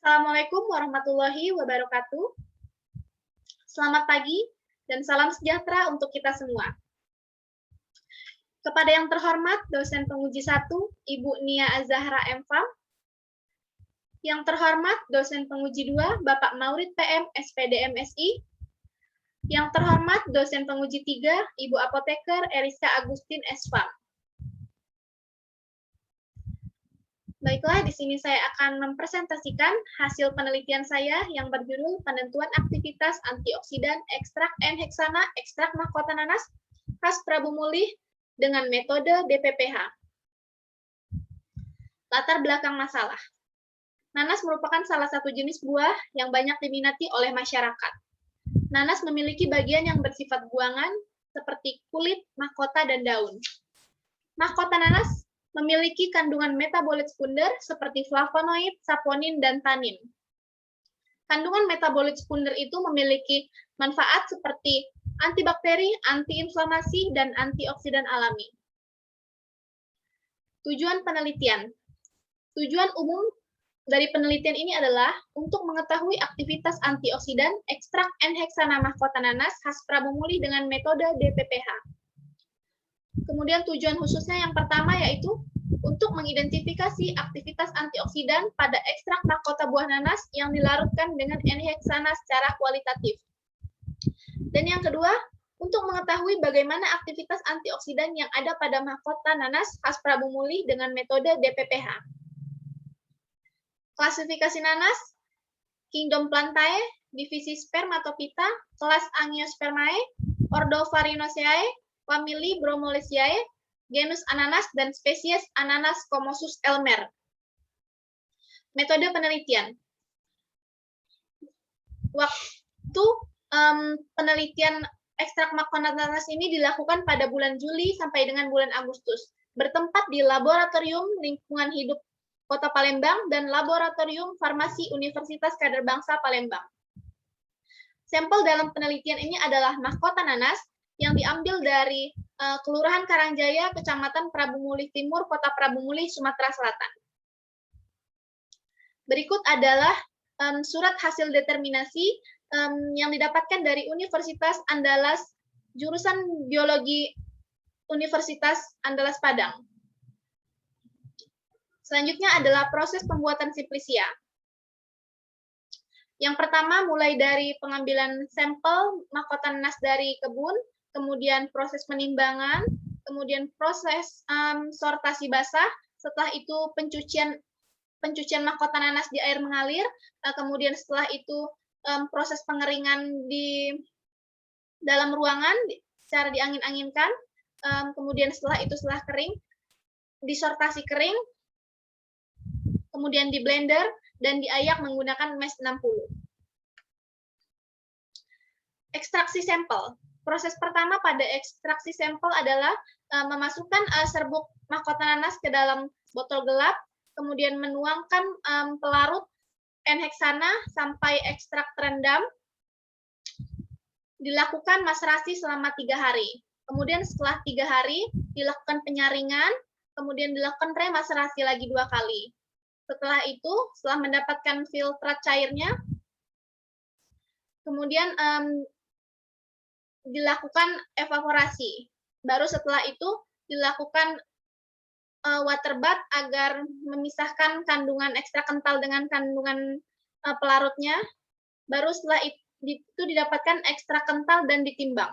Assalamualaikum warahmatullahi wabarakatuh. Selamat pagi dan salam sejahtera untuk kita semua. Kepada yang terhormat dosen penguji 1, Ibu Nia Azahra M.Fam. Yang terhormat dosen penguji 2, Bapak Maurid PM, SPD MSI. Yang terhormat dosen penguji 3, Ibu Apoteker Eriska Agustin S.Fam. Baiklah, di sini saya akan mempresentasikan hasil penelitian saya yang berjudul penentuan aktivitas antioksidan ekstrak N-heksana ekstrak mahkota nanas khas Prabu Mulih dengan metode DPPH. Latar belakang masalah. Nanas merupakan salah satu jenis buah yang banyak diminati oleh masyarakat. Nanas memiliki bagian yang bersifat buangan seperti kulit, mahkota, dan daun. Mahkota nanas memiliki kandungan metabolit sekunder seperti flavonoid, saponin, dan tanin. Kandungan metabolit sekunder itu memiliki manfaat seperti antibakteri, antiinflamasi, dan antioksidan alami. Tujuan penelitian. Tujuan umum dari penelitian ini adalah untuk mengetahui aktivitas antioksidan ekstrak N-heksana mahkota nanas khas Prabu Mulih dengan metode DPPH. Kemudian tujuan khususnya yang pertama yaitu untuk mengidentifikasi aktivitas antioksidan pada ekstrak mahkota buah nanas yang dilarutkan dengan N-heksana secara kualitatif. Dan yang kedua, untuk mengetahui bagaimana aktivitas antioksidan yang ada pada mahkota nanas khas Prabu Mulih dengan metode DPPH. Klasifikasi nanas, Kingdom Plantae, divisi Spermatophyta, kelas Angiospermae, ordo Farinaceae, famili Bromelaceae, genus Ananas, dan spesies Ananas Comosus elmer. Metode penelitian. Waktu penelitian ekstrak mahkota nanas ini dilakukan pada bulan Juli sampai dengan bulan Agustus, bertempat di Laboratorium Lingkungan Hidup Kota Palembang dan Laboratorium Farmasi Universitas Kader Bangsa Palembang. Sampel dalam penelitian ini adalah mahkota nanas yang diambil dari Kelurahan Karangjaya, Kecamatan Prabu Mulih Timur, Kota Prabu Mulih, Sumatera Selatan. Berikut adalah surat hasil determinasi yang didapatkan dari Universitas Andalas, jurusan Biologi Universitas Andalas Padang. Selanjutnya adalah proses pembuatan simplisia. Yang pertama mulai dari pengambilan sampel mahkota nanas dari kebun, kemudian proses penimbangan, kemudian proses sortasi basah, setelah itu pencucian mahkota nanas di air mengalir, kemudian setelah itu proses pengeringan di dalam ruangan secara diangin-anginkan, kemudian setelah kering, disortasi kering, kemudian di blender dan diayak menggunakan mes 60. Ekstraksi sampel. Proses pertama pada ekstraksi sampel adalah memasukkan serbuk mahkota nanas ke dalam botol gelap, kemudian menuangkan pelarut N-heksana sampai ekstrak terendam, dilakukan maserasi selama 3 hari. Kemudian setelah 3 hari dilakukan penyaringan, kemudian dilakukan remaserasi lagi 2 kali. Setelah itu, setelah mendapatkan filtrat cairnya, kemudian dilakukan evaporasi. Baru setelah itu dilakukan water bath agar memisahkan kandungan ekstrak kental dengan kandungan pelarutnya. Baru setelah itu didapatkan ekstrak kental dan ditimbang.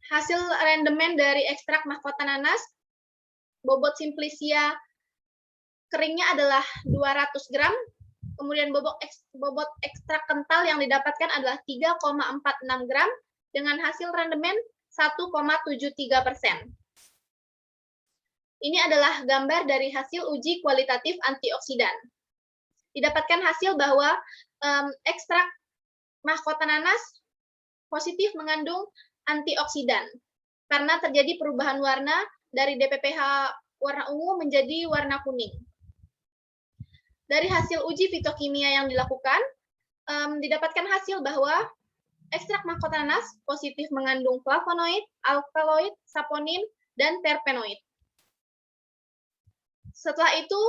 Hasil rendemen dari ekstrak mahkota nanas, bobot simplisia keringnya adalah 200 gram, kemudian bobot ekstrak kental yang didapatkan adalah 3,46 gram dengan hasil rendemen 1,73%. Ini adalah gambar dari hasil uji kualitatif antioksidan. Didapatkan hasil bahwa ekstrak mahkota nanas positif mengandung antioksidan karena terjadi perubahan warna dari DPPH warna ungu menjadi warna kuning. Dari hasil uji fitokimia yang dilakukan, didapatkan hasil bahwa ekstrak mahkota nanas positif mengandung flavonoid, alkaloid, saponin, dan terpenoid. Setelah itu,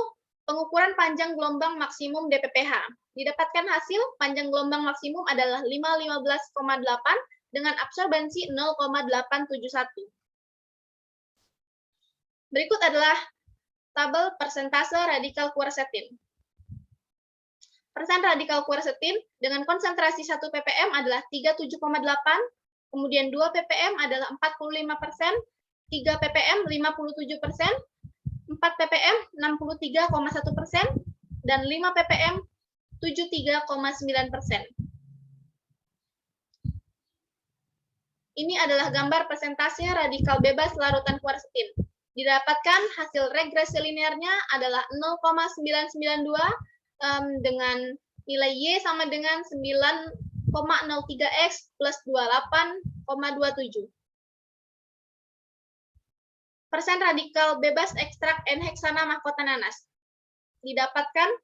Pengukuran panjang gelombang maksimum DPPH. Didapatkan hasil panjang gelombang maksimum adalah 515,8 dengan absorbensi 0,871. Berikut adalah tabel persentase radikal quercetin. Persen radikal quercetin dengan konsentrasi 1 ppm adalah 37,8, kemudian 2 ppm adalah 45%, 3 ppm 57%, 4 ppm 63,1%, dan 5 ppm 73,9%. Ini adalah gambar persentase radikal bebas larutan quercetin. Didapatkan hasil regresi linearnya adalah 0,992 dengan nilai Y sama dengan 9,03X plus 28,27. Persen radikal bebas ekstrak N-heksana mahkota nanas. Didapatkan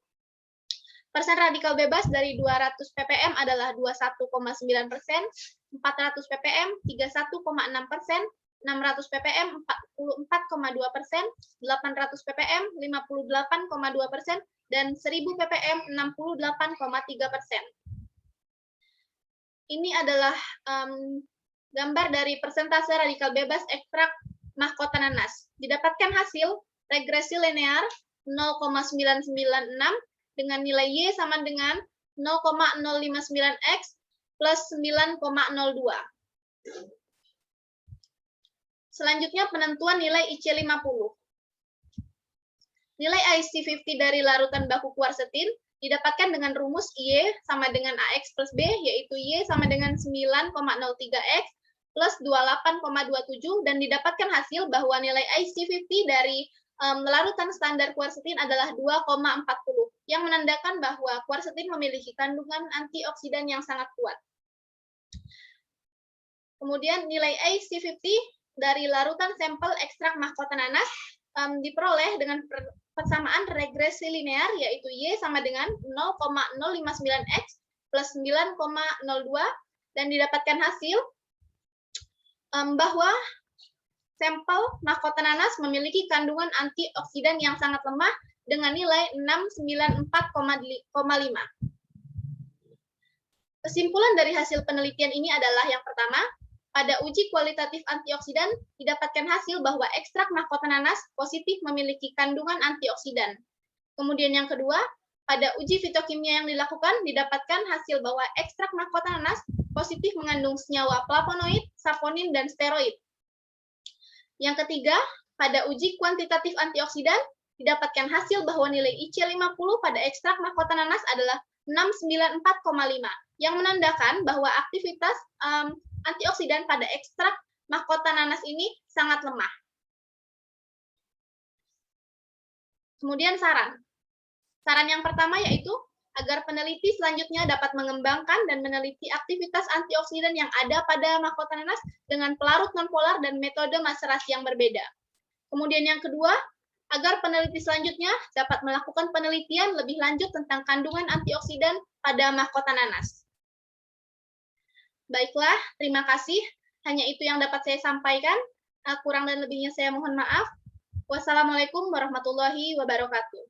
persen radikal bebas dari 200 ppm adalah 21,9%, 400 ppm 31,6%, 600 ppm 44,2%, 800 ppm 58,2%, dan 1000 ppm 68,3%. Ini adalah gambar dari persentase radikal bebas ekstrak mahkota nanas. Didapatkan hasil regresi linear 0,996 dengan nilai Y sama dengan 0,059X plus 9,02. Selanjutnya penentuan nilai IC50. Nilai IC50 dari larutan baku quercetin didapatkan dengan rumus Y sama dengan AX plus B, yaitu Y sama dengan 9,03X plus 28,27, dan didapatkan hasil bahwa nilai IC50 dari larutan standar quercetin adalah 2,40, yang menandakan bahwa quercetin memiliki kandungan antioksidan yang sangat kuat. Kemudian nilai IC50 dari larutan sampel ekstrak mahkota nanas diperoleh dengan persamaan regresi linear, yaitu Y sama dengan 0,059X plus 9,02, dan didapatkan hasil bahwa sampel mahkota nanas memiliki kandungan antioksidan yang sangat lemah dengan nilai 694,5. Kesimpulan dari hasil penelitian ini adalah yang pertama, pada uji kualitatif antioksidan didapatkan hasil bahwa ekstrak mahkota nanas positif memiliki kandungan antioksidan. Kemudian yang kedua, pada uji fitokimia yang dilakukan didapatkan hasil bahwa ekstrak mahkota nanas positif mengandung senyawa flavonoid, saponin, dan steroid. Yang ketiga, pada uji kuantitatif antioksidan didapatkan hasil bahwa nilai IC50 pada ekstrak mahkota nanas adalah 694,5, yang menandakan bahwa aktivitas antioksidan pada ekstrak mahkota nanas ini sangat lemah. Kemudian saran. Saran yang pertama yaitu agar peneliti selanjutnya dapat mengembangkan dan meneliti aktivitas antioksidan yang ada pada mahkota nanas dengan pelarut nonpolar dan metode maserasi yang berbeda. Kemudian yang kedua, agar peneliti selanjutnya dapat melakukan penelitian lebih lanjut tentang kandungan antioksidan pada mahkota nanas. Baiklah, terima kasih. Hanya itu yang dapat saya sampaikan. Kurang dan lebihnya saya mohon maaf. Wassalamualaikum warahmatullahi wabarakatuh.